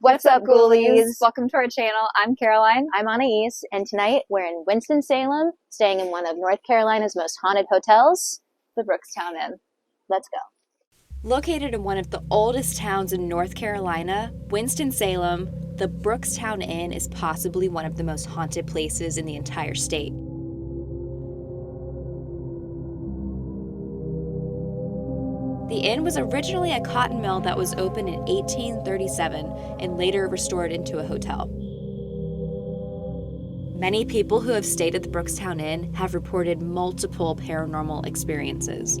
What's up, Ghoulies? Welcome to our channel. I'm Caroline. I'm Anais, and tonight we're in Winston-Salem, staying in one of North Carolina's most haunted hotels, The Brookstown Inn. Let's go. Located in one of the oldest towns in North Carolina, Winston-Salem, the Brookstown Inn is possibly one of the most haunted places in the entire state. The inn was originally a cotton mill that was opened in 1837 and later restored into a hotel. Many people who have stayed at the Brookstown Inn have reported multiple paranormal experiences.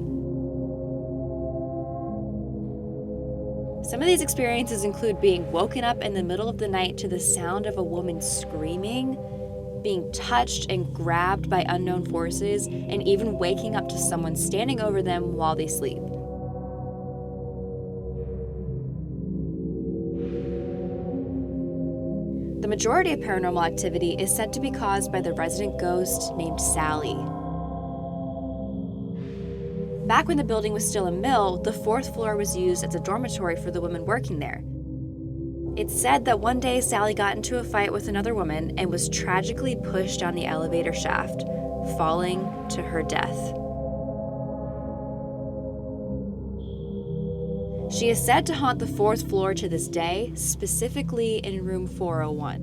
Some of these experiences include being woken up in the middle of the night to the sound of a woman screaming, being touched and grabbed by unknown forces, and even waking up to someone standing over them while they sleep. The majority of paranormal activity is said to be caused by the resident ghost named Sally. Back when the building was still a mill, the 4th floor was used as a dormitory for the women working there. It's said that one day Sally got into a fight with another woman and was tragically pushed down the elevator shaft, falling to her death. She is said to haunt the 4th floor to this day, specifically in room 401.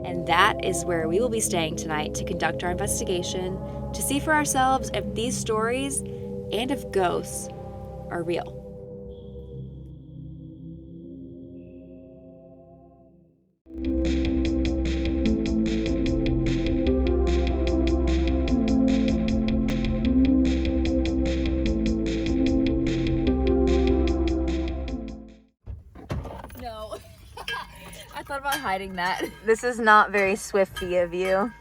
And that is where we will be staying tonight to conduct our investigation, to see for ourselves if these stories and if ghosts are real. No. I thought about hiding that. This is not very Swifty of you.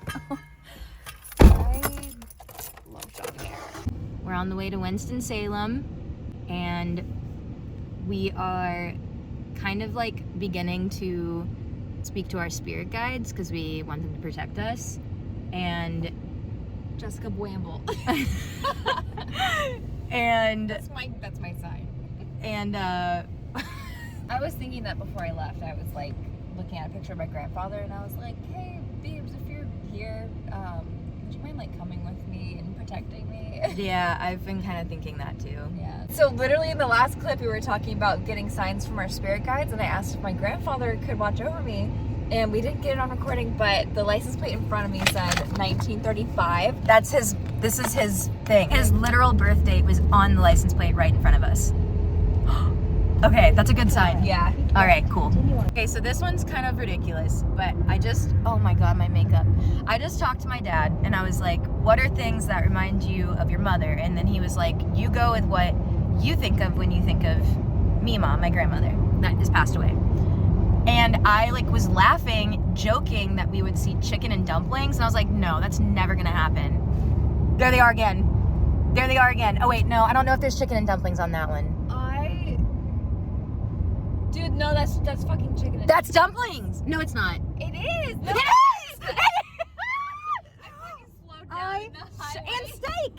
I love John here. We're on the way to Winston-Salem, and we are kind of like beginning to speak to our spirit guides because we want them to protect us. And Jessica Bwamble. and That's my sign. and I was thinking that before I left. I was like looking at a picture of my grandfather, and I was like, "Hey, babes, if you're here, would you mind like coming with me and protecting me?" yeah, I've been kind of thinking that too. Yeah. So literally in the last clip, we were talking about getting signs from our spirit guides, and I asked if my grandfather could watch over me, and we didn't get it on recording, but the license plate in front of me said 1935. This is his thing. His literal birth date was on the license plate right in front of us. Okay, that's a good sign. Yeah. All right, cool. Okay, so this one's kind of ridiculous, but oh my God, my makeup. I just talked to my dad and I was like, what are things that remind you of your mother? And then he was like, you go with what you think of when you think of Mima, my grandmother that has passed away. And I like was laughing, joking that we would see chicken and dumplings. And I was like, no, that's never gonna happen. There they are again. There they are again. Oh wait, no, I don't know if there's chicken and dumplings on that one. Dude, no, that's fucking chicken. That's dumplings. No, it's not. It is. No, It is. I fucking slowed down in the highway. And steak.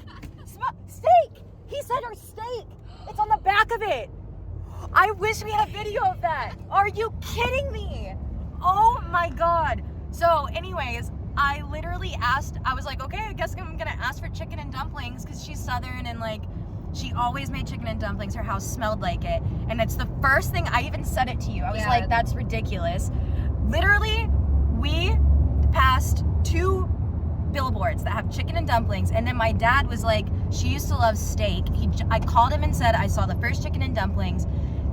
Steak. He said our steak. It's on the back of it. I wish we had a video of that. Are you kidding me? Oh my God. So anyways, I literally asked, I was like, okay, I guess I'm gonna ask for chicken and dumplings because she's Southern and like, she always made chicken and dumplings. Her house smelled like it. And it's the first thing, I even said it to you. I was like, that's ridiculous. Literally, we passed 2 billboards that have chicken and dumplings. And then my dad was like, she used to love steak. I called him and said, I saw the first chicken and dumplings.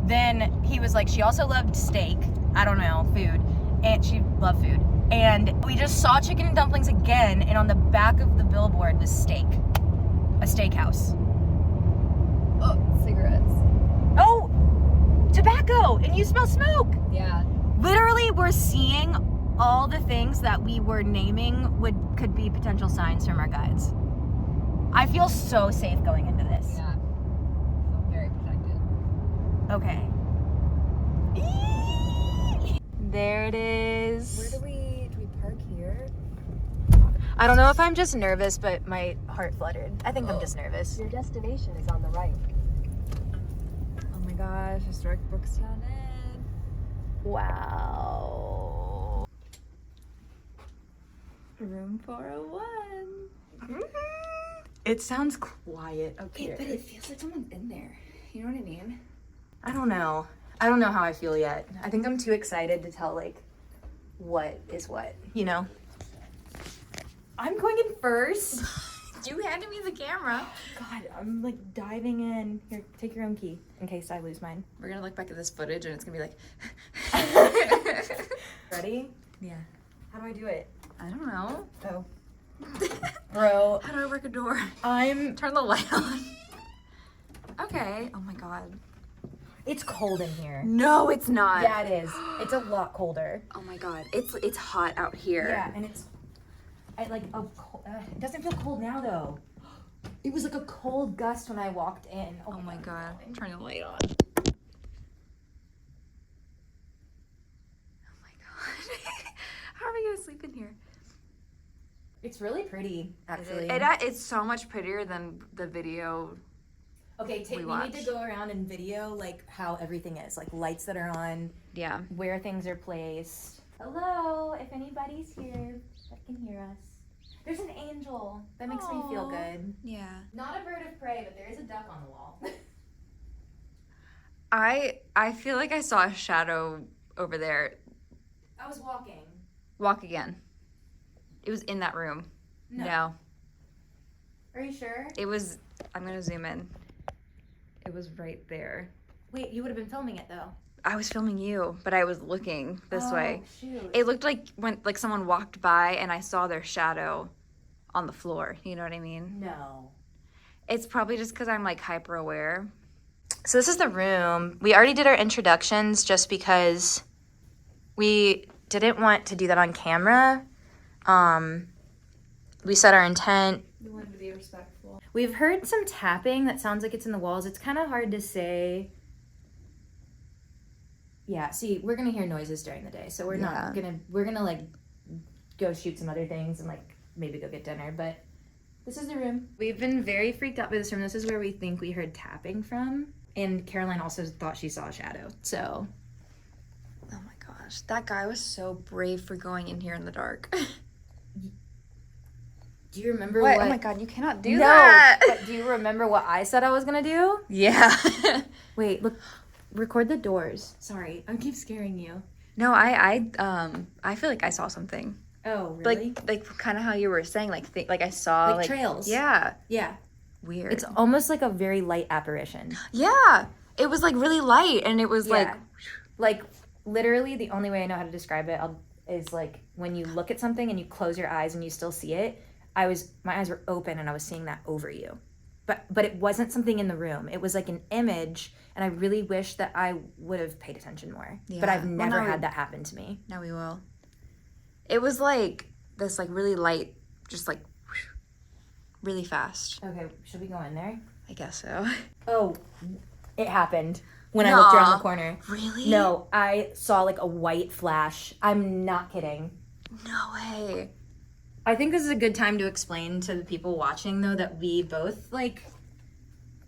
Then he was like, she also loved steak. I don't know, food. And she loved food. And we just saw chicken and dumplings again. And on the back of the billboard was steak. A steakhouse. Oh, cigarettes. Oh, tobacco, and you smell smoke. Yeah. Literally, we're seeing all the things that we were naming could be potential signs from our guides. I feel so safe going into this. Yeah. I feel very protected. Okay. There it is. Where do we park here? I don't know if I'm just nervous, but my heart fluttered. I think I'm just nervous. Your destination is on the right. Oh my gosh, Historic Brookstown Inn. Wow. Room 401. It sounds quiet up here. But it feels like someone's in there. You know what I mean? I don't know. I don't know how I feel yet. I think I'm too excited to tell, like, what is what, you know? I'm going in first. You handed me the camera. God, I'm like diving in. Here, take your own key in case I lose mine. We're gonna look back at this footage and it's gonna be like. Ready? Yeah. How do I do it? I don't know. Oh. Bro. How do I work a door? I'm... Turn the light on. Okay. Oh my god. It's cold in here. No, it's not. Yeah, it is. It's a lot colder. Oh my god. It's hot out here. Yeah, and it's... it doesn't feel cold now, though. It was like a cold gust when I walked in. Oh my god. Turn the light on. Oh my god. How are we gonna sleep in here? It's really pretty, actually. It's so much prettier than the video. Okay, we need to go around and video, like, how everything is. Like, lights that are on. Yeah. Where things are placed. Hello, if anybody's here that can hear us. There's an angel. That makes me feel good. Yeah. Not a bird of prey, but there is a duck on the wall. I feel like I saw a shadow over there. I was walking. Walk again. It was in that room. No. Are you sure? It was, I'm gonna zoom in. It was right there. Wait, you would have been filming it though. I was filming you, but I was looking this way. Shoot. It looked like when someone walked by and I saw their shadow on the floor. You know what I mean? No. It's probably just because I'm like hyper aware. So this is the room. We already did our introductions just because we didn't want to do that on camera. We set our intent. We wanted to be respectful. We've heard some tapping that sounds like it's in the walls. It's kind of hard to say. Yeah, see, we're gonna hear noises during the day, so we're gonna like go shoot some other things and like maybe go get dinner, but this is the room. We've been very freaked out by this room. This is where we think we heard tapping from, and Caroline also thought she saw a shadow, so. Oh my gosh, that guy was so brave for going in here in the dark. Do you remember what? what? Oh my god, you cannot do that. But do you remember what I said I was gonna do? Yeah. Wait, look, record the doors. Sorry, I keep scaring you. No, I feel like I saw something. Oh, really? Like kind of how you were saying, like I saw like trails. Yeah. Yeah. Weird. It's almost like a very light apparition. Yeah. It was like really light, and it was like literally the only way I know how to describe it is like when you look at something and you close your eyes and you still see it. My eyes were open and I was seeing that over you. But it wasn't something in the room. It was like an image, and I really wish that I would have paid attention more. Yeah. But I've never had that happen to me. Now we will. It was like this like really light, just like really fast. Okay, should we go in there? I guess so. Oh, it happened when I looked around the corner. Really? No, I saw like a white flash. I'm not kidding. No way. I think this is a good time to explain to the people watching, though, that we both, like,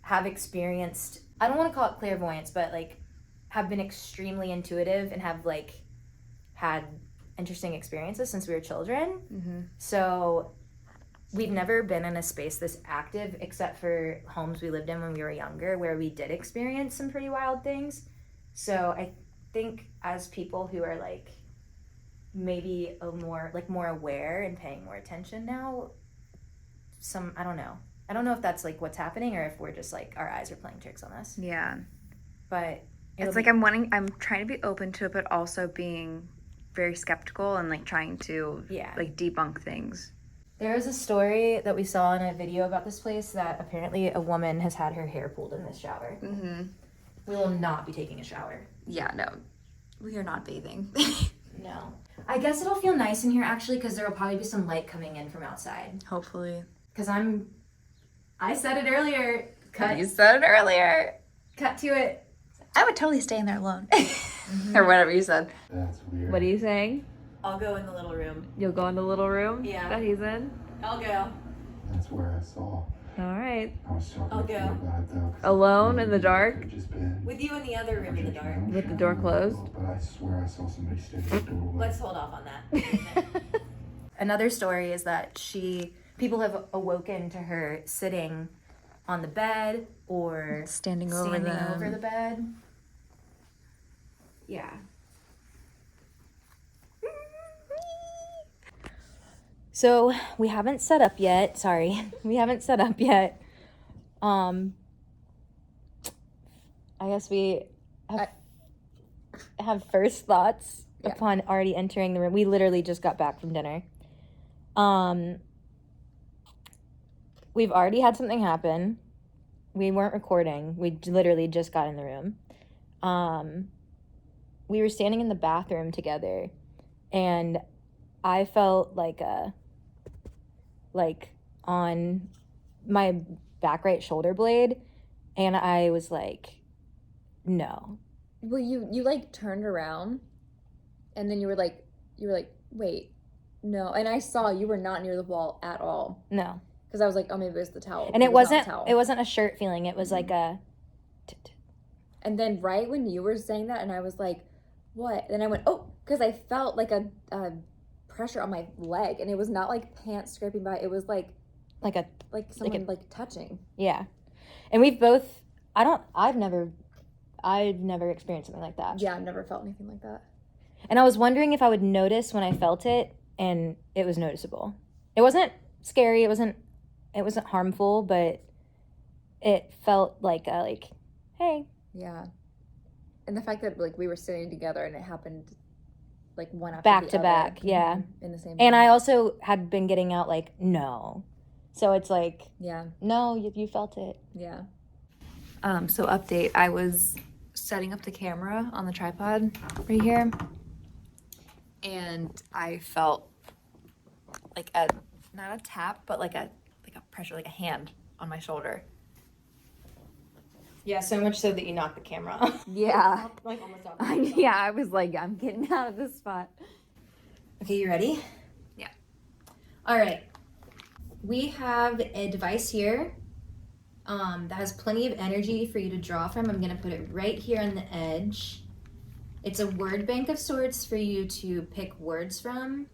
have experienced, I don't want to call it clairvoyance, but, like, have been extremely intuitive and have, like, had interesting experiences since we were children. Mm-hmm. So we've never been in a space this active except for homes we lived in when we were younger, where we did experience some pretty wild things. So I think as people who are, like, maybe more aware and paying more attention now, I don't know if that's like what's happening or if we're just like our eyes are playing tricks on us. Yeah, but it's like I'm trying to be open to it, but also being very skeptical and like trying to like debunk things. There was a story that we saw in a video about this place that apparently a woman has had her hair pulled in this shower. Mm-hmm. We will not be taking a shower. Yeah, no, we are not bathing. No. I guess it'll feel nice in here, actually, because there will probably be some light coming in from outside. Hopefully. Because I said it earlier. You said it earlier. Cut to it. I would totally stay in there alone. Mm-hmm. Or whatever you said. That's weird. What are you saying? I'll go in the little room. You'll go in the little room? Yeah. That he's in? I'll go. That's where I saw All right. I'll go. Alone in the dark? With you in the other room in the dark. With the door closed? But I swear I saw somebody standing at the doorway. Let's hold off on that. Another story is that people have awoken to her sitting on the bed or Standing over them. over the bed. Yeah. So we haven't set up yet. Sorry, we haven't set up yet. I guess we have first thoughts upon already entering the room. We literally just got back from dinner. We've already had something happen. We weren't recording. We literally just got in the room. We were standing in the bathroom together, and I felt like on my back right shoulder blade, and I was like, no. Well, you like turned around, and then you were like, wait, no. And I saw you were not near the wall at all. No. Because I was like, oh, maybe it was the towel. And it wasn't a shirt feeling. It was like a... And then right when you were saying that, and I was like, what? Then I went, oh, because I felt like a pressure on my leg, and it was not like pants scraping by. It was like someone touching. Yeah. And we've both... I've never experienced something like that. Yeah, I've never felt anything like that. And I was wondering if I would notice when I felt it, and it was noticeable. It wasn't scary. It wasn't harmful, but it felt like hey. Yeah. And the fact that like we were sitting together and it happened like one after back the to other, back, yeah. In the same And room. I also had been getting out like, no. So it's like, yeah. No, you felt it. Yeah. So update, I was setting up the camera on the tripod right here, and I felt like not a tap, but like a pressure, like a hand on my shoulder. Yeah, so much so that you knocked the camera off. Yeah. Like almost off. Yeah, I was like, I'm getting out of this spot. Okay, you ready? Yeah. All right. We have a device here that has plenty of energy for you to draw from. I'm going to put it right here on the edge. It's a word bank of sorts for you to pick words from.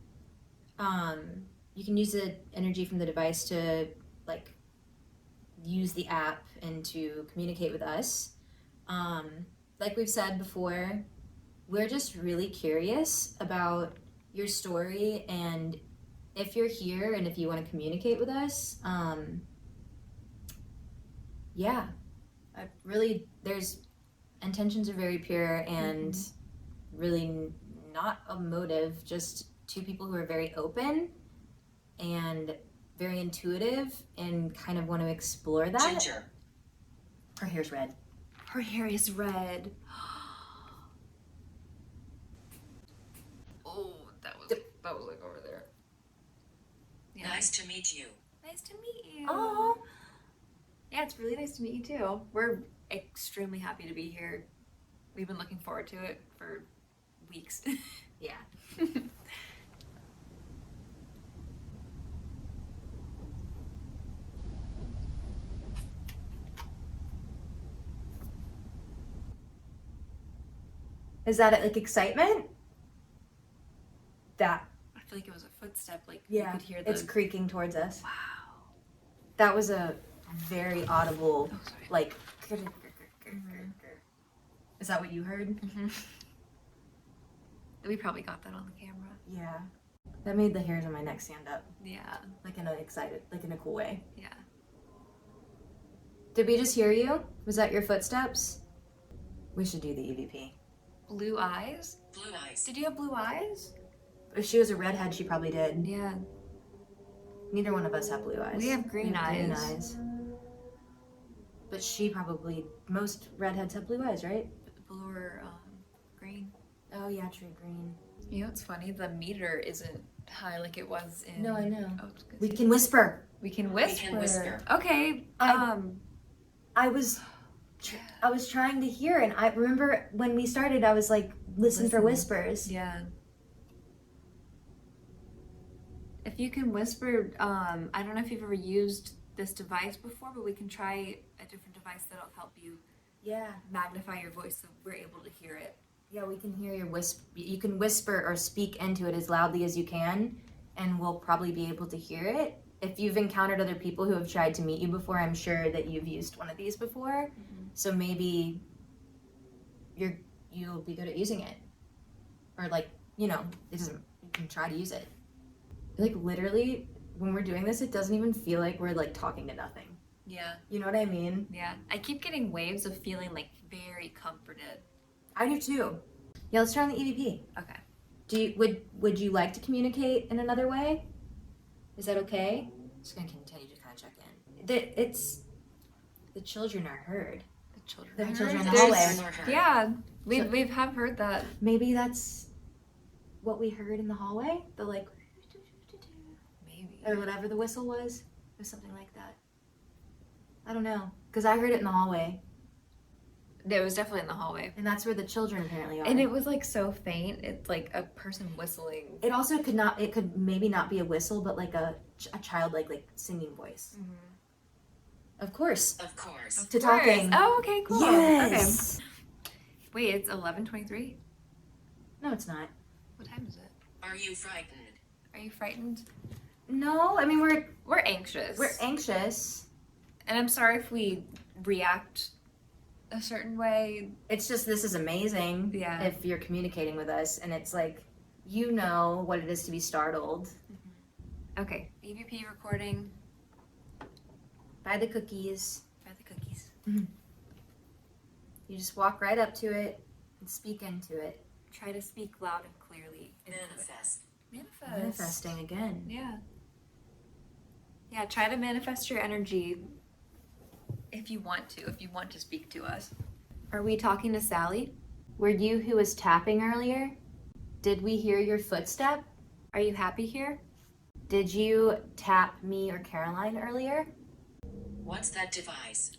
You can use the energy from the device to like use the app and to communicate with us. Like we've said before, we're just really curious about your story, and if you're here and if you want to communicate with us, yeah, there's intentions are very pure and really not a motive, just two people who are very open and very intuitive and kind of want to explore that. Ginger. Her hair's red. Her hair is red. Oh, that was like over there. Yeah. Nice to meet you. Nice to meet you. Oh, Yeah, it's really nice to meet you too. We're extremely happy to be here. We've been looking forward to it for weeks. yeah. Is that like excitement? That. I feel like it was a footstep. Like Yeah, you could hear the. it's creaking towards us. Wow. That was a very audible, Oh, sorry. like. Is that what you heard? Mm-hmm. We probably got that on the camera. Yeah. That made the hairs on my neck stand up, Yeah. like in a cool way. Yeah. Did we just hear you? Was that your footsteps? We should do the EVP. Blue eyes? Blue eyes. Did you have blue eyes? If she was a redhead, she probably did. Yeah. Neither one of us have blue eyes. We have green Green eyes. eyes. But most redheads have blue eyes, right? Blue or green. Oh yeah, true, green. You know what's funny? The meter isn't high like it was in. No, I know. Oh, it's good. We can whisper. We can whisper. We can whisper. Okay. I was trying to hear, and I remember when we started, I was like, listen for whispers. Yeah. If you can whisper, I don't know if you've ever used this device before, but we can try a different device that'll help you Yeah. magnify your voice so we're able to hear it. Yeah, we can hear your whisper. You can whisper or speak into it as loudly as you can, and we'll probably be able to hear it. If you've encountered other people who have tried to meet you before, I'm sure that you've used one of these before. So maybe you'll be good at using it. Or like, you can try to use it. Like literally, when we're doing this, it doesn't even feel like we're like talking to nothing. Yeah. You know what I mean? Yeah. I keep getting waves of feeling like very comforted. I do too. Yeah, let's turn on the EVP. Okay. Would you like to communicate in another way? Is that okay? Just gonna continue to kind of check in. The children are heard. The children. The are children in heard. the hallway. There's- Yeah, we have heard that. Maybe that's what we heard in the hallway. The like, Maybe. or whatever the whistle was, or something like that. I don't know, cause I heard it in the hallway, It was definitely in the hallway. and that's where the children apparently are. And it was like so faint. It's like a person whistling. It also could not. It could maybe not be a whistle, but like a child like singing voice. Of course. Of course. To talking. Oh, okay, cool. Yes. Okay. Wait, it's 11:23. No, it's not. What time is it? Are you frightened? Are you frightened? No, I mean We're anxious. we're anxious. And I'm sorry if we react a certain way. It's just this is amazing. Yeah. If you're communicating with us, and it's like you know what it is to be startled. Okay, EVP recording. Buy the cookies. By the cookies. You just walk right up to it and speak into it. Try to speak loud and clearly. into it. Manifest. Manifest. Manifesting again. Yeah. Yeah, try to manifest your energy if you want to speak to us. Are we talking to Sally? Were you who was tapping earlier? Did we hear your footstep? Are you happy here? Did you tap me or Caroline earlier? What's that device?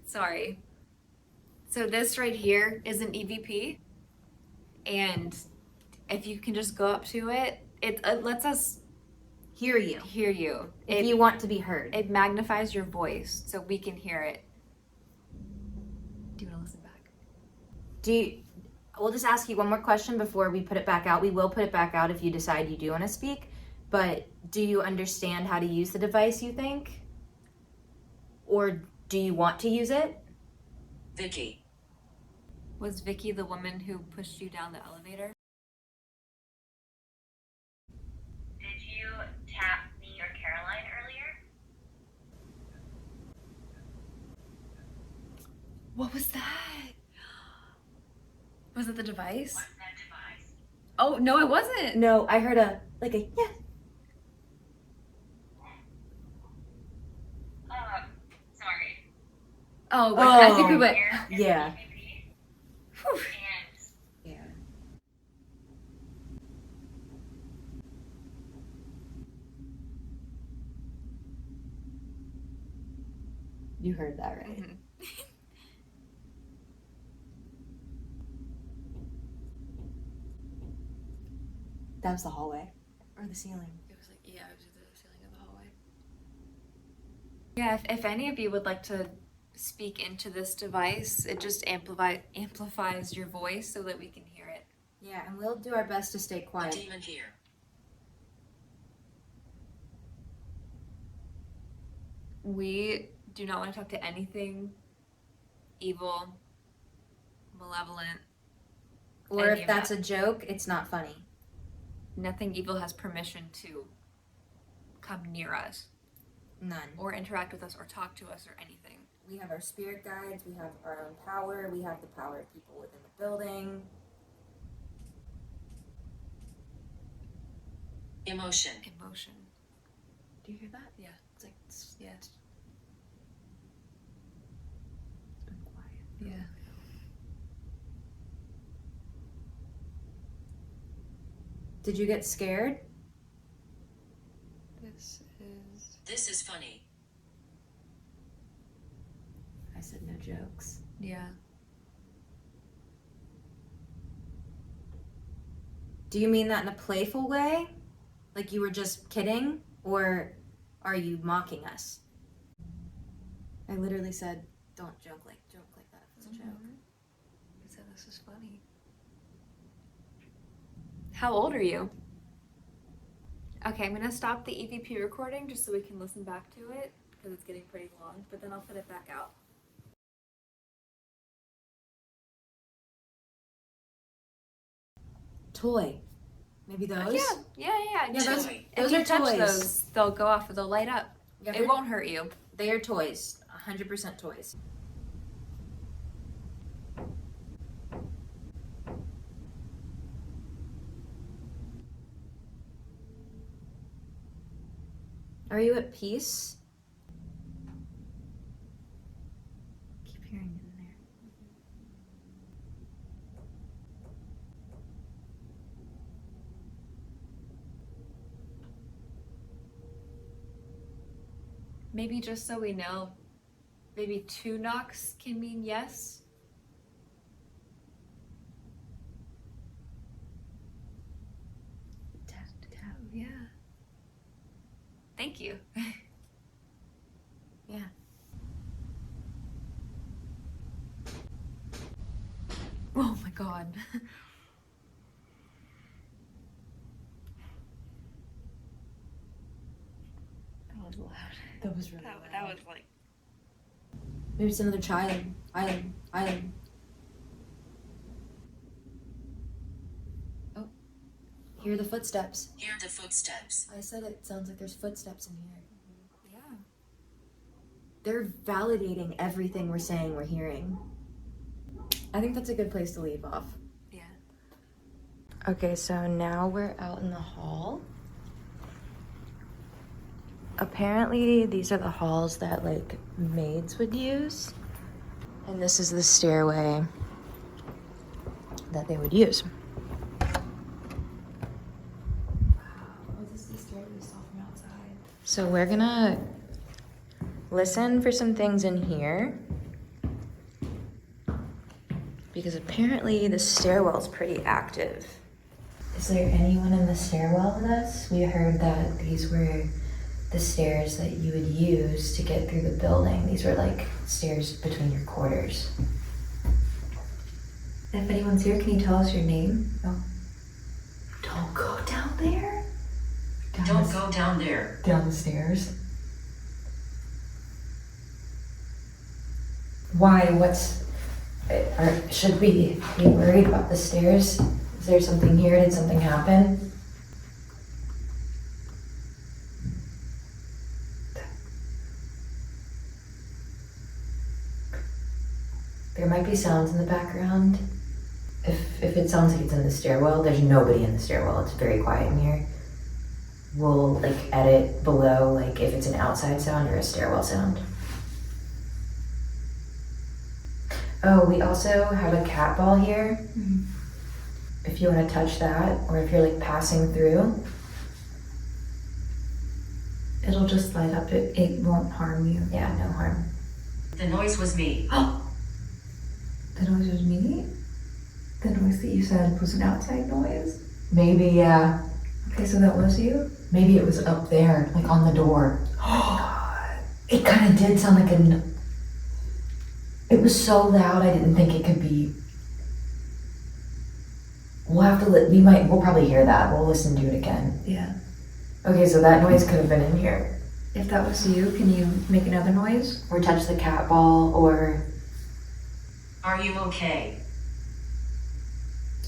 Sorry. So this right here is an EVP, and if you can just go up to it, it lets us Hear you. hear you. If you want to be heard. It magnifies your voice so we can hear it. Do you want to listen back? We'll just ask you one more question before we put it back out. We will put it back out if you decide you do want to speak. But do you understand how to use the device, you think? Or do you want to use it? Vicky. Was Vicky the woman who pushed you down the elevator? Did you tap me or Caroline earlier? What was that? Was it the device? What's that device? Oh, no, it wasn't. No, I heard a yeah. Sorry. Oh, wait, I think we Oh. went. Yeah. Whew. Yeah. You heard that right? Mhm. That was the hallway or the ceiling. It was like, yeah, it was the ceiling of the hallway. Yeah, if any of you would like to speak into this device, it just amplifies your voice so that we can hear it. Yeah, and we'll do our best to stay A quiet. demon here. We do not want to talk to anything evil, malevolent. Or any if of that's that. a joke, it's not funny. Nothing evil has permission to come near us None. or interact with us or talk to us or anything. We have our spirit guides, we have our own power, we have the power of people within the building. Emotion. Emotion. Do you hear that? Yeah. It's like, yeah. It's been quiet. Yeah. Did you get scared? This is funny. I said no jokes. Yeah. Do you mean that in a playful way? Like you were just kidding? Or are you mocking us? I literally said, don't joke like that if it's a joke. You said this is funny. How old are you? Okay, I'm gonna stop the EVP recording just so we can listen back to it because it's getting pretty long, but then I'll put it back out. Toy. Maybe those? Yeah. those- If those you are touch toys. those, they'll go off, they'll light up. Yeah, It won't hurt you. They are toys. 100% toys. Are you at peace? Keep hearing it in there. Maybe just so we know, maybe 2 knocks can mean yes. Tap, tap. Oh, yeah. Thank you. Yeah. Oh my god. That was loud. That was really That was like. Maybe it's another child. Island. Oh. Hear the footsteps. Hear the footsteps. I said it sounds like there's footsteps in here. Yeah. They're validating everything we're saying we're hearing. I think that's a good place to leave off. Yeah. Okay, so now we're out in the hall. Apparently, these are the halls that like maids would use. And this is the stairway that they would use. So we're gonna listen for some things in here. Because apparently the stairwell's pretty active. Is there anyone in the stairwell with us? We heard that these were the stairs that you would use to get through the building. These were like stairs between your quarters. If anyone's here, can you tell us your name? Oh. Don't go down there. Don't go down there. Down the stairs. Why? Should we be worried about the stairs? Is there something here? Did something happen? There might be sounds in the background. If it sounds like it's in the stairwell, there's nobody in the stairwell. It's very quiet in here. We'll like edit below like if it's an outside sound or a stairwell sound. Oh, we also have a cat ball here. Mm-hmm. If you want to touch that, or if you're like passing through, it'll just light up. It won't harm you. Yeah, no harm. The noise was me. The noise was me? The noise that you said was an outside noise? Maybe, yeah. Okay, so that was you? Maybe it was up there, like on the door. It kind of did sound like it was so loud I didn't think it could be. We'll have to, we'll probably hear that. We'll listen to it again. Yeah. Okay, so that noise could have been in here. If that was you, can you make another noise? Or touch the cat ball, or... Are you okay?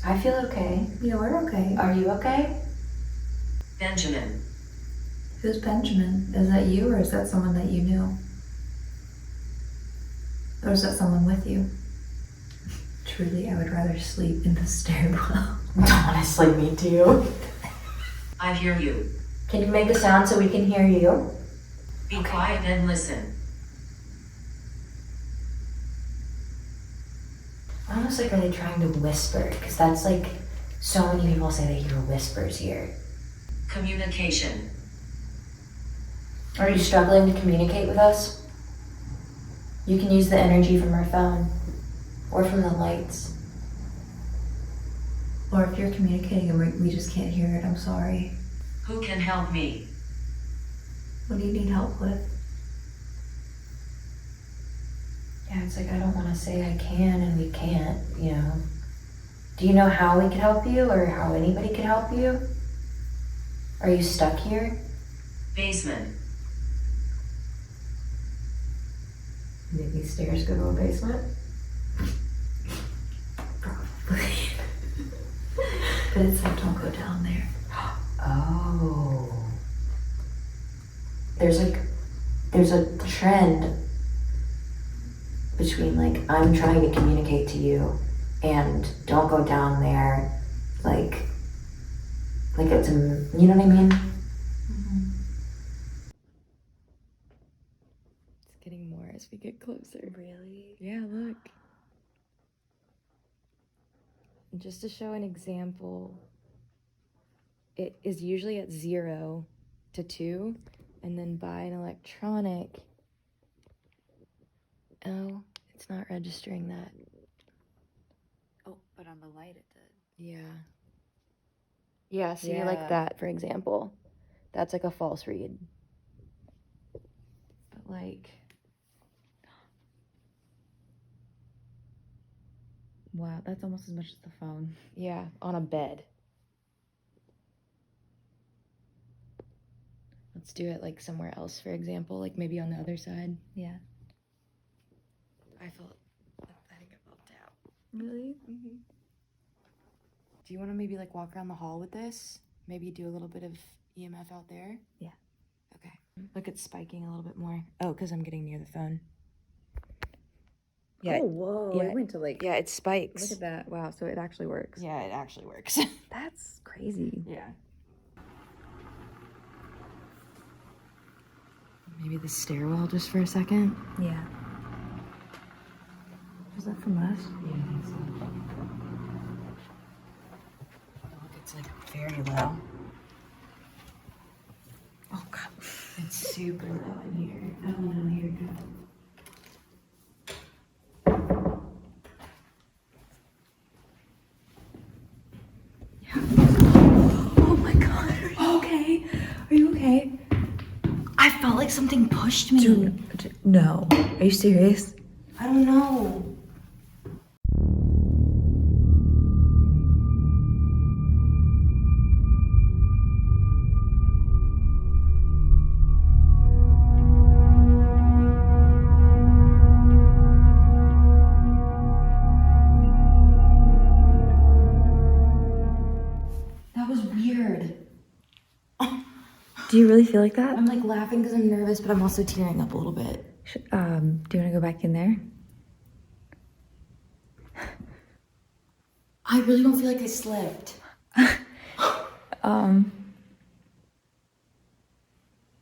I feel okay. Yeah, we're okay. Are you okay? Benjamin. Who's Benjamin? Is that you, or is that someone that you knew? Or is that someone with you? Truly, I would rather sleep in the stairwell. Honestly, me too. I hear you. Can you make a sound so we can hear you? Be quiet and listen. Almost like, are they trying to whisper? Because that's like, so many people say they hear whispers here. Communication. Are you struggling to communicate with us? You can use the energy from our phone or from the lights. Or if you're communicating and we just can't hear it, I'm sorry. Who can help me? What do you need help with? Yeah, it's like I don't want to say I can and we can't, you know. Do you know how we could help you or how anybody could help you? Are you stuck here? Basement. Did these stairs go to a basement? Probably. But it's like, don't go down there. Oh. There's a trend between like, I'm trying to communicate to you and don't go down there. Like it's you know what I mean? It's getting more as we get closer. Really? Yeah, look. Just to show an example, it is usually at 0 to 2, and then by an electronic, oh, it's not registering that. Oh, but on the light it did. Yeah. Yeah, see, Yeah. like that, for example. That's like a false read. But like, Wow, that's almost as much as the phone. yeah, on a bed. Let's do it like somewhere else, for example, like maybe on the other side. Yeah. I think I felt out. Really? Mm-hmm. Do you want to maybe like walk around the hall with this? Maybe do a little bit of EMF out there? Yeah. Okay. Look, it's spiking a little bit more. Oh, because I'm getting near the phone. Yeah. Oh, whoa. yeah. It went to like, Yeah, it spikes. look at that. Wow, so it actually works. Yeah, it actually works. That's crazy. Yeah. Maybe the stairwell just for a second. Yeah. Was that from us? Yeah, I think so. Look, it's like very low. Oh, God. It's super low in here. I don't know, here it goes. Oh, my God. Are you okay? Are you okay? I felt like something pushed me. Dude, no. Are you serious? I don't know. That was weird. Do you really feel like that? I'm like laughing because I'm nervous, but I'm also tearing up a little bit. Do you want to go back in there? I really don't feel like I slipped.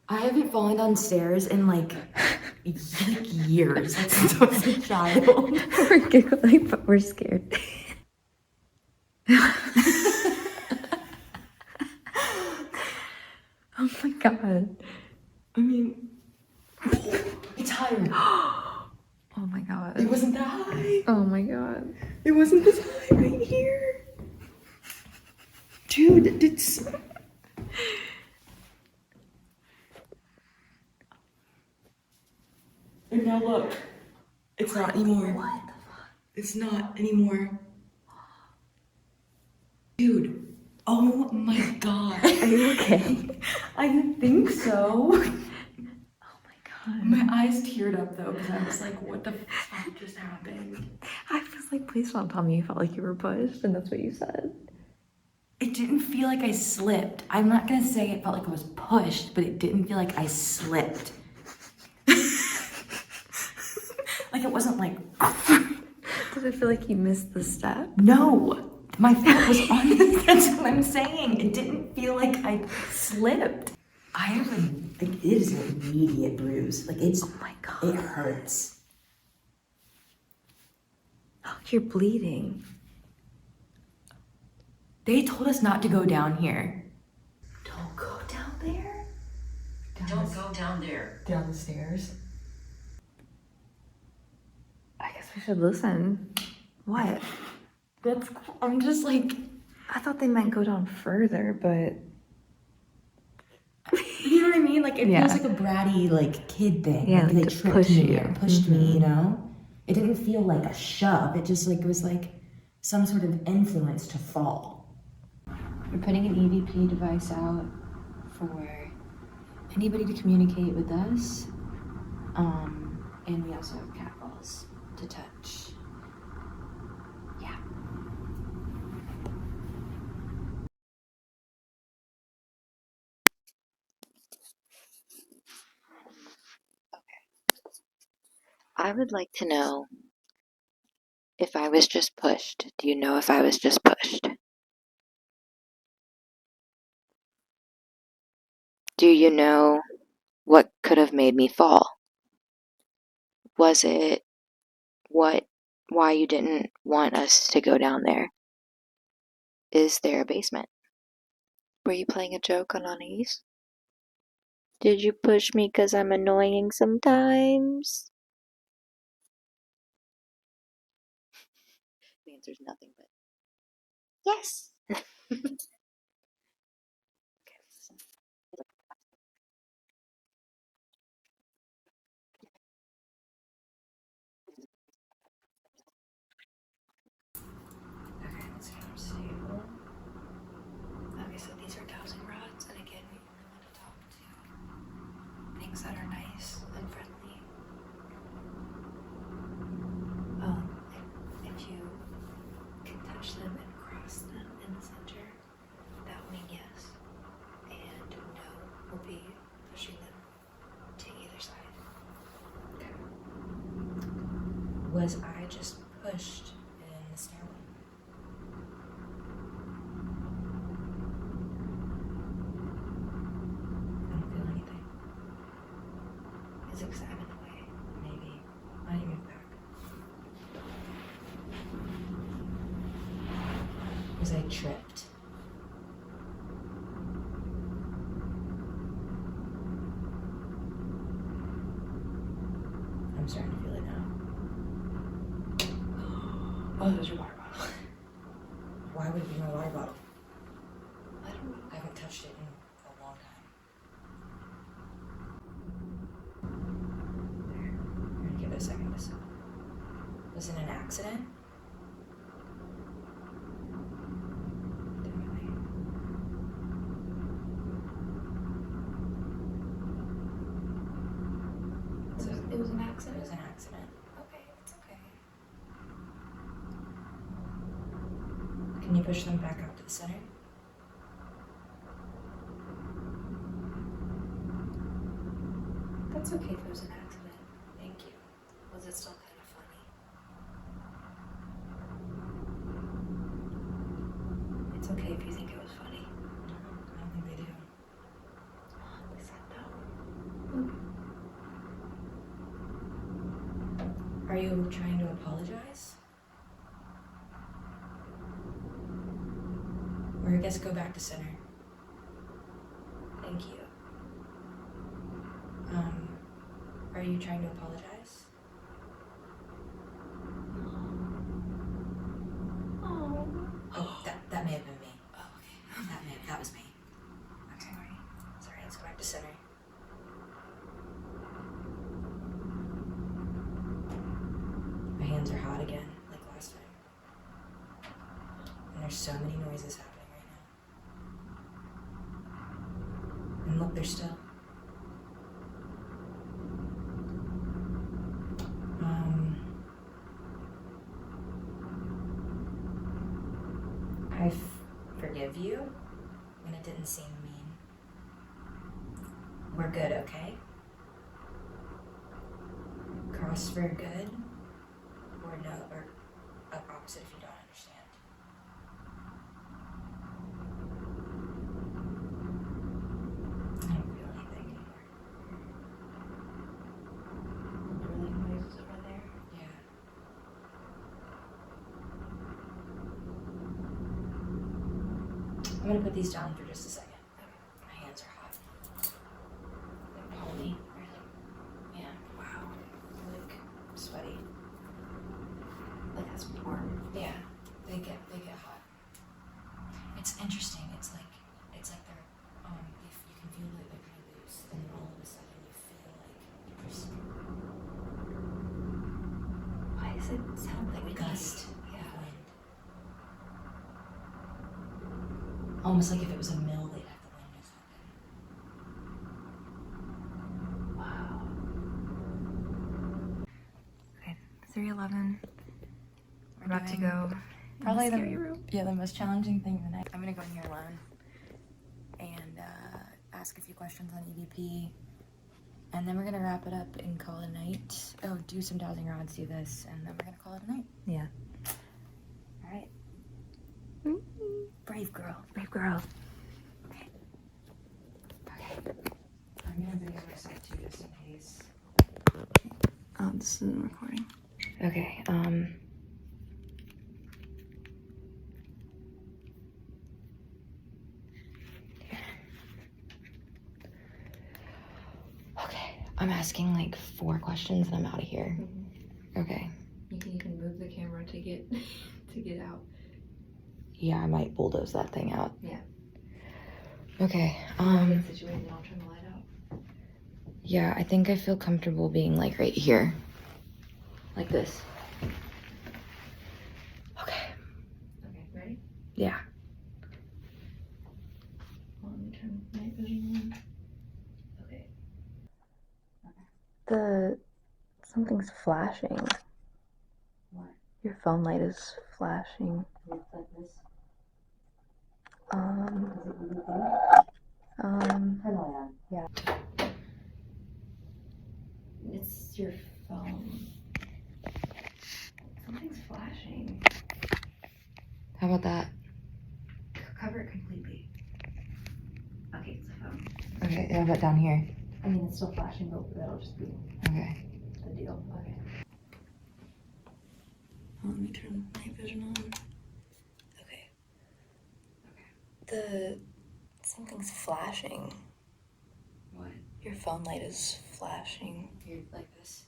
I haven't fallen down stairs in like years, like since I was a child. We're giggling, but we're scared. Oh my God. I mean, it's higher. Oh my God. It wasn't that high. Oh my God. It wasn't this high right here. Dude, it's... And now look. It's not anymore. What the fuck? It's not anymore. Dude. Oh my God. Are you okay? I think so. Oh my God. My eyes teared up though because I was like, what the fuck just happened? I was like, please don't tell me you felt like you were pushed, and that's what you said. It didn't feel like I slipped. I'm not gonna say it felt like I was pushed, but it didn't feel like I slipped. Like it wasn't like... Did it feel like you missed the step? No! My foot was on the... That's what I'm saying. It didn't feel like I slipped. I have like, it is an immediate bruise. Like it's... Oh my God. It hurts. Oh, you're bleeding. They told us not to go down here. Don't go down there? Don't go down there. Down the stairs. I guess we should listen. What? I'm just like, I thought they meant go down further, but You know what I mean? Like, it Yeah. feels like a bratty, like, kid thing. Yeah, like they like to tripped push me you. and pushed me, you Mhm. know? It didn't feel like a shove. It just, like, was like some sort of influence to fall. We're putting an EVP device out for anybody to communicate with us. And we also have cat balls to touch. Yeah. I would like to know if I was just pushed. Do you know if I was just pushed? Do you know what could have made me fall? Was it why you didn't want us to go down there? Is there a basement? Were you playing a joke on Anais? Did you push me because I'm annoying sometimes? The answer is nothing but yes. Okay, let's get them stable. Okay, so these are dowsing rods, and again, we only want to talk to things that are nice and friendly. If you can touch them and cross them in the center, that will mean yes, and no will be pushing them to either side. Okay. Was I just pushed in the stairwell? I don't feel anything. Is examine away? Maybe. Why don't you move back? Was I tripped? I'm starting to feel it now. Oh, that was your water bottle. Why would it be my water bottle? I don't know. I haven't touched it in a long time. There. I'm gonna give it a second to settle. Was it an accident? Definitely. So it was an accident? It was an accident. Okay, it's okay. Can you push them back out to the center? That's okay if it was an accident. Thank you. Was it still kind of funny? It's okay if you think it was funny. I don't think they do. They said no. Are you trying to apologize? Or I guess go back to center. Thank you. Are you trying to apologize? Oh, that may have been me. Oh, okay. That was me. Okay. Sorry, let's go back to center. My hands are hot again, like last time. And there's so many noises happening right now. And look, they're still. I forgive you when it didn't seem mean. We're good, okay? Cross for good, or no, or opposite if you don't understand. I don't feel anything anymore. Really noises over there? Yeah. I'm gonna put these down for just a second. My hands are hot. They're pony. Yeah, wow. They're like sweaty. Like that's warm. Yeah, they get hot. It's interesting. It's like they're if you can feel like they're kind of loose, and then all of a sudden you feel like there's Why does it sound like a wind? gust Yeah. of wind. Almost like if it was a mill, they'd have the windows open. Wow. Okay, 3:11. We're about to doing go. Probably in the scary room. the most challenging thing of the night. I'm gonna go in here alone and ask a few questions on EVP, and then we're gonna wrap it up and call it a night. Oh, do some dowsing rods, do this, and then we're gonna call it a night. Yeah. All right. Brave girl. Brave girl. Okay. I'm gonna video myself too, just in case. Oh, this isn't recording. Okay. Okay. I'm asking like 4 questions and I'm out of here. Okay. You can even move the camera to get out. Yeah, I might bulldoze that thing out. Yeah. Okay. Get situated. I'll turn the light out. Yeah, I think I feel comfortable being like right here. Like this. Okay. Okay, ready? Yeah. Well, let me turn night vision on. Okay. Something's flashing. What? Your phone light is flashing. Like this? Um, Is it EVP? um, Turn the light on. yeah. It's your phone. Something's flashing. How about that? Cover it completely. Okay, it's a phone. Okay, how about down here? I mean, it's still flashing, but that'll just be Okay. the deal. Okay. Let me turn night vision on. Okay. Something's flashing. What? Your phone light is flashing. Here, like this?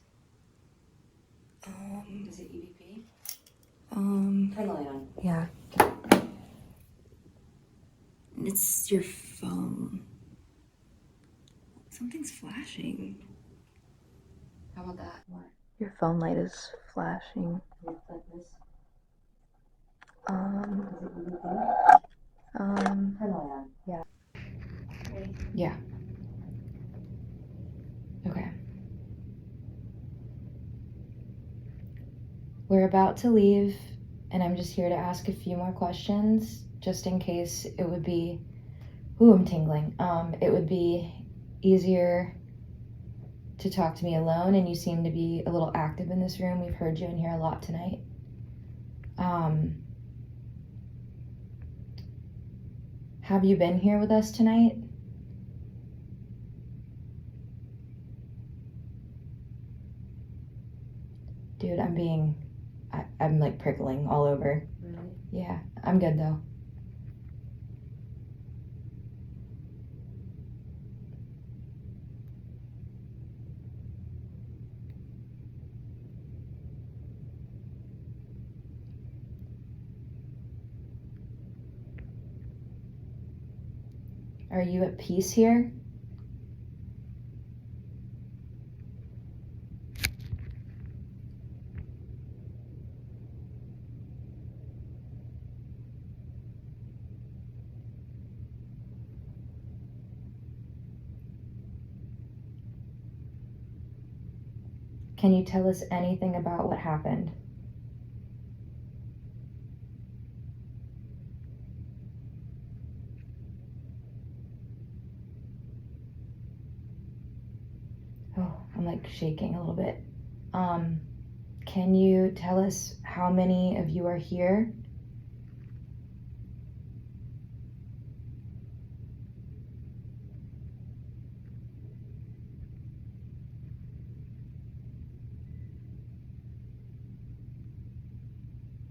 Is it EVP? Turn the light on. Yeah. It's your phone. Something's flashing. How about that? What? Your phone light is flashing. Here, like this? Um, Is it EVP? um, Turn the light on. Yeah. Ready? Yeah. Okay. We're about to leave, and I'm just here to ask a few more questions, just in case it would be, ooh, I'm tingling. It would be easier to talk to me alone, and you seem to be a little active in this room. We've heard you in here a lot tonight. Have you been here with us tonight? Dude, I'm like prickling all over. Really? Yeah, I'm good though. Are you at peace here? Can you tell us anything about what happened? Oh, I'm like shaking a little bit. Can you tell us how many of you are here?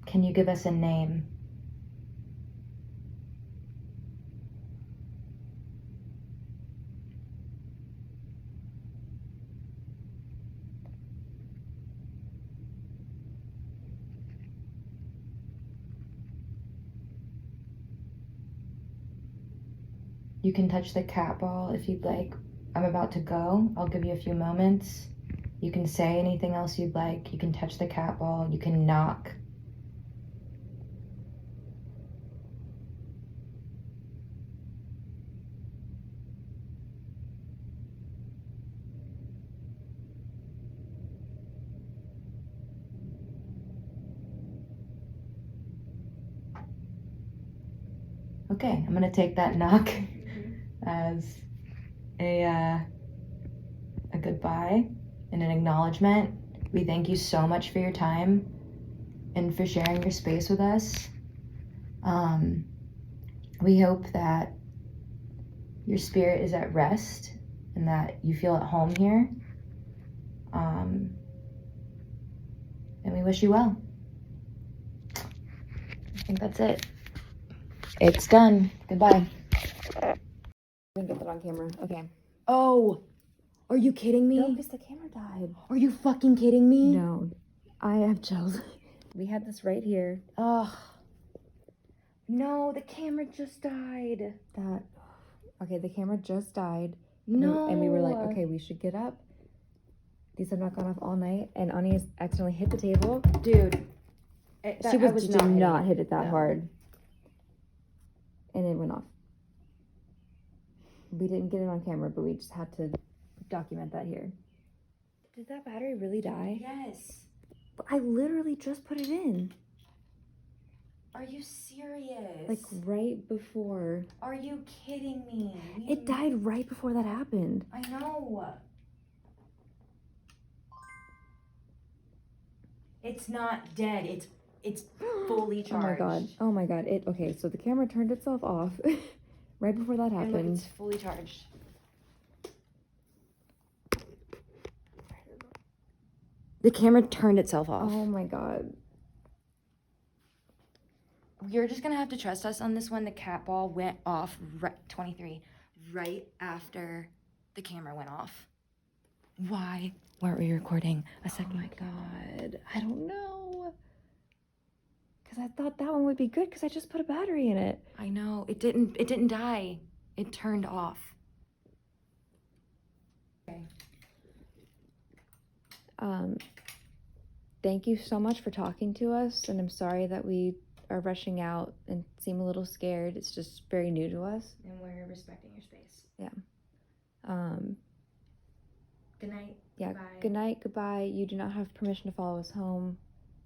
Can you give us a name? You can touch the cat ball if you'd like. I'm about to go. I'll give you a few moments. You can say anything else you'd like. You can touch the cat ball. You can knock. Okay, I'm gonna take that knock as a goodbye and an acknowledgement. We thank you so much for your time and for sharing your space with us. We hope that your spirit is at rest and that you feel at home here. And we wish you well. I think that's it. It's done. Goodbye. I'm gonna get that on camera. Okay. Oh, are you kidding me? No, because the camera died. Are you fucking kidding me? No, I have chills. We had this right here. Ugh. No, the camera just died. Okay, the camera just died. No. And we were like, okay, we should get up. These have not gone off all night. And Anais accidentally hit the table. Dude. She did not hit it that hard. And it went off. We didn't get it on camera, but we just had to document that here. Did that battery really die? Yes. But I literally just put it in. Are you serious? Like right before. Are you kidding me? It died right before that happened. I know. It's not dead. It's fully charged. Oh my god. Okay, so the camera turned itself off right before that And look, happened. it's fully charged. The camera turned itself off. Oh my god. You're just gonna have to trust us on this one. The cat ball went off 23 right after the camera went off. Why weren't we recording a second? Oh my god. I don't know. Because I thought that one would be good because I just put a battery in it. I know. It didn't die. It turned off. Okay. Thank you so much for talking to us, and I'm sorry that we are rushing out and seem a little scared. It's just very new to us. And we're respecting your space. Yeah. Good night. Yeah. Bye. Good night. Goodbye. You do not have permission to follow us home.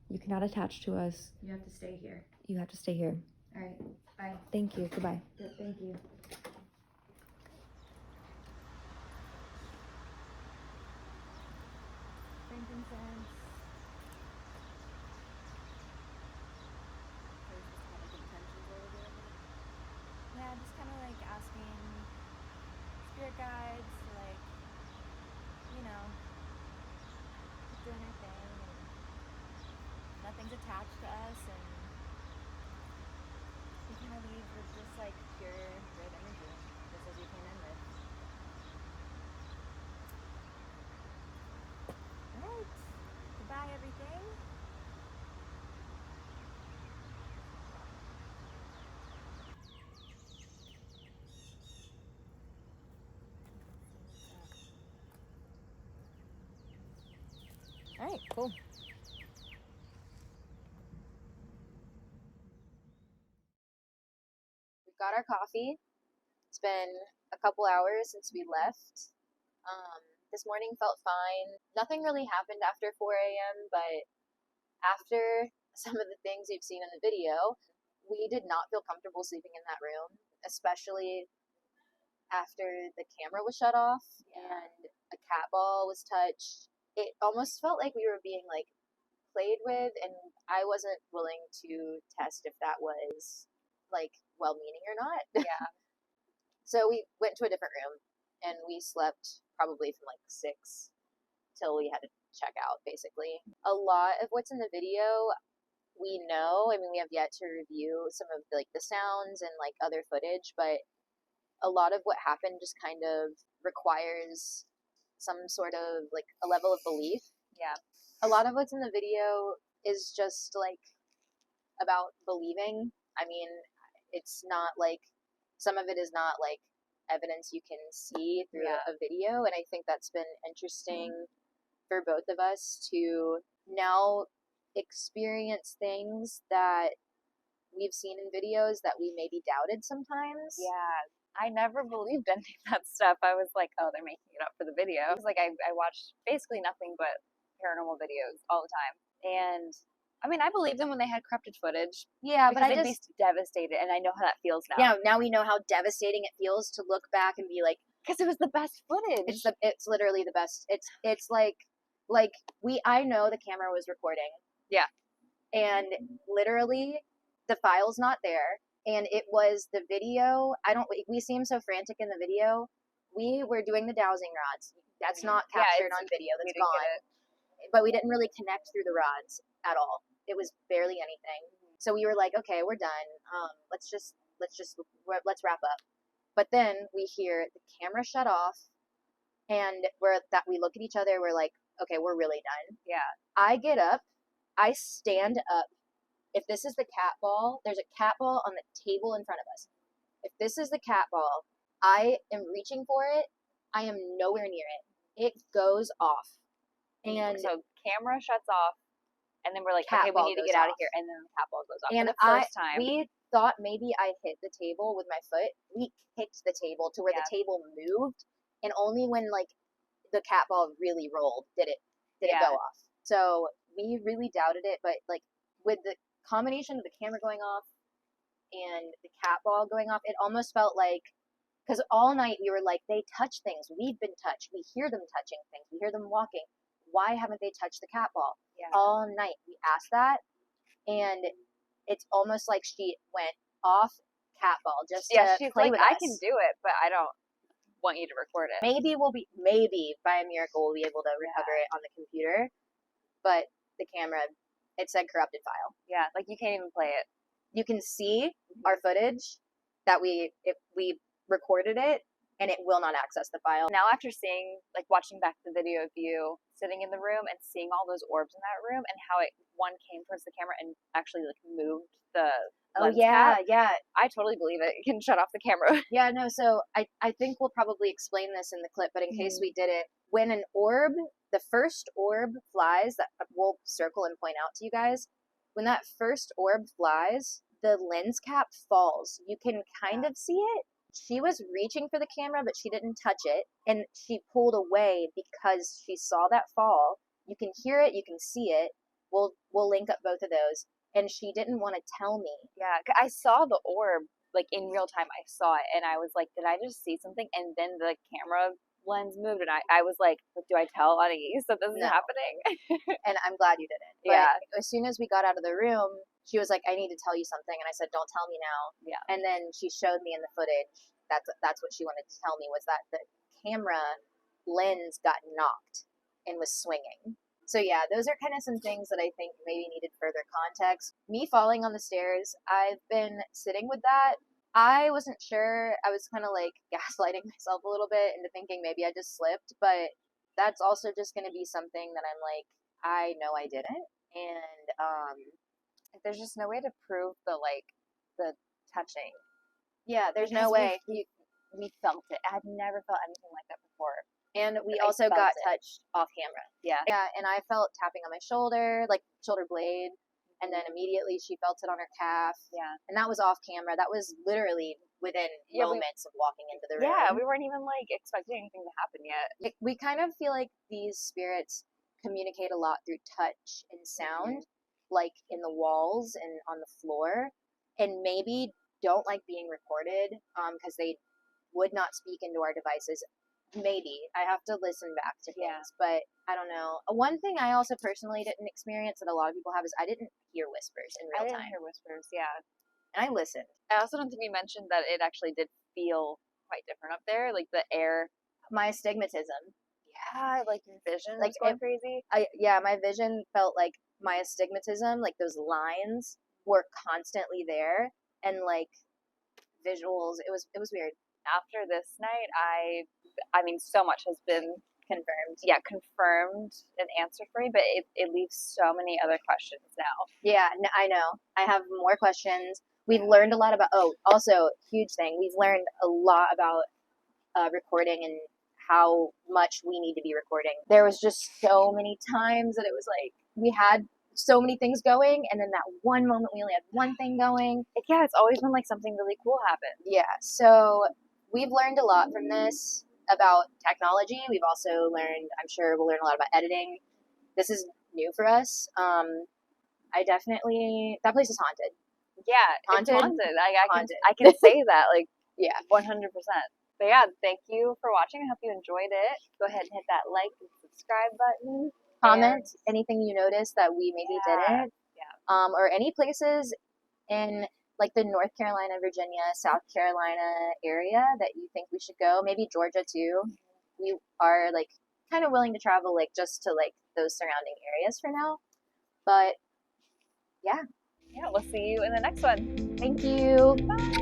You cannot attach to us. You have to stay here. You have to stay here. All right. Bye. Thank you. Goodbye. Good, thank you. Frankincense. Yeah, just kind of like asking spirit guides to like, you know, keep doing their thing, and nothing's attached to us, and we kind of leave with just like pure good energy, just as we came in with. Alright, goodbye everything. Alright, cool. We've got our coffee. It's been a couple hours since we left. This morning felt fine. Nothing really happened after 4 a.m., but after some of the things you've seen in the video, we did not feel comfortable sleeping in that room, especially after the camera was shut off and a cat ball was touched. It almost felt like we were being like played with, and I wasn't willing to test if that was like well-meaning or not. Yeah. So we went to a different room and we slept probably from like 6 till we had to check out, basically. A lot of what's in the video we know. I mean, we have yet to review some of the sounds and like other footage, but a lot of what happened just kind of requires some sort of like a level of belief. Yeah. A lot of what's in the video is just like about believing. I mean, it's not like, some of it is not like evidence you can see through Yeah. a video. And I think that's been interesting for both of us to now experience things that we've seen in videos that we maybe doubted sometimes. Yeah, I never believed any of that stuff. I was like, oh, they're making it up for the video. It was like I watched basically nothing but paranormal videos all the time. And I mean, I believed them when they had corrupted footage. Yeah, but Because I they'd just be devastated, and I know how that feels now. yeah, now we know how devastating it feels to look back and be like, Because it was the best footage. it's literally the best. It's like I know the camera was recording. Yeah. And literally the file's not there, and it was the video. We seem so frantic in the video. We were doing the dowsing rods. That's not Yeah, captured it's- on video. we That's didn't gone. get But we didn't really connect through the rods at all. It was barely anything. So we were like, okay, we're done. Let's wrap up. But then we hear the camera shut off, and we look at each other. We're like, okay, we're really done. Yeah. I get up. I stand up. If this is the cat ball, there's a cat ball on the table in front of us. If this is the cat ball, I am reaching for it. I am nowhere near it. It goes off. And so camera shuts off, and then we're like, Cat okay, we ball need to goes get out of off. here, and then the cat ball goes off And for the first time. we thought maybe I hit the table with my foot. We kicked the table to where the table moved, and only when like the cat ball really rolled did it go off. So we really doubted it, but like with the combination of the camera going off and the cat ball going off, it almost felt like, because all night we were like, they touch things. We've been touched. We hear them touching things. We hear them walking. Why haven't they touched the cat ball? Yeah. All night we asked that, and it's almost like she went off cat ball just to she's play like, with I us. can do it, but I don't want you to record it. Maybe by a miracle we'll be able to recover it on the computer, but the camera, it said corrupted file. Yeah, like you can't even play it. You can see our footage that we recorded it, and it will not access the file. Now after watching back the video of you sitting in the room and seeing all those orbs in that room and how one came towards the camera and actually like moved the lens cap, I totally believe it. You can shut off the camera. Yeah, no, so I think we'll probably explain this in the clip, but in case we didn't, when the first orb flies, that we'll circle and point out to you guys, when that first orb flies, the lens cap falls. You can kind of see it. She was reaching for the camera, but she didn't touch it, and she pulled away because she saw that fall. You can hear it, you can see it. We'll link up both of those. And she didn't want to tell me. Yeah, I saw the orb like in real time. I saw it, and I was like, did I just see something? And then the camera lens moved, and I was like, do I tell Anais that this is happening? And I'm glad you didn't. But Yeah. as soon as we got out of the room, she was like, I need to tell you something. And I said, don't tell me now. Yeah. And then she showed me in the footage, that's what she wanted to tell me, was that the camera lens got knocked and was swinging. So yeah, those are kind of some things that I think maybe needed further context. Me falling on the stairs, I've been sitting with that. I wasn't sure. I was kind of like gaslighting myself a little bit into thinking maybe I just slipped, but that's also just going to be something that I'm like, I know I didn't. And there's just no way to prove the touching. yeah, there's no Because way. We felt it. I've never felt anything like that before. And we I also felt got it. touched off camera. Yeah. Yeah, and I felt tapping on my shoulder, like shoulder blade, and then immediately she felt it on her calf. Yeah. And that was off camera. That was literally within moments of walking into the room. Yeah, we weren't even like expecting anything to happen yet. We kind of feel like these spirits communicate a lot through touch and sound, like in the walls and on the floor, and maybe don't like being recorded because they would not speak into our devices. Maybe. I have to listen back to things, but I don't know. One thing I also personally didn't experience that a lot of people have is I didn't hear whispers in real time. I didn't hear whispers, yeah. And I listened. I also don't think we mentioned that it actually did feel quite different up there. Like the air. My astigmatism. Yeah, like your vision Like, was going crazy. My vision felt like my astigmatism, like those lines were constantly there, and like visuals. It was weird. After this night, I mean, so much has been Confirmed. Yeah, confirmed and answered for me, but it leaves so many other questions now. Yeah, I know. I have more questions. We've learned a lot about, also, huge thing, we've learned a lot about recording and how much we need to be recording. There was just so many times that it was like we had so many things going, and then that one moment we only had one thing going. Yeah, it's always when like something really cool happens. Yeah, so we've learned a lot from this about technology. We've also learned, I'm sure we'll learn a lot about editing. This is new for us. I definitely, that place is haunted. Yeah, Haunted. it's haunted. Haunted. I can say that like Yeah. 100%. But yeah, thank you for watching. I hope you enjoyed it. Go ahead and hit that like and subscribe button. Comment anything you noticed that we maybe didn't. Yeah. Or any places in like the North Carolina, Virginia, South Carolina area that you think we should go. Maybe Georgia too. We are like kind of willing to travel like just to like those surrounding areas for now. But yeah. Yeah, we'll see you in the next one. Thank you. Bye.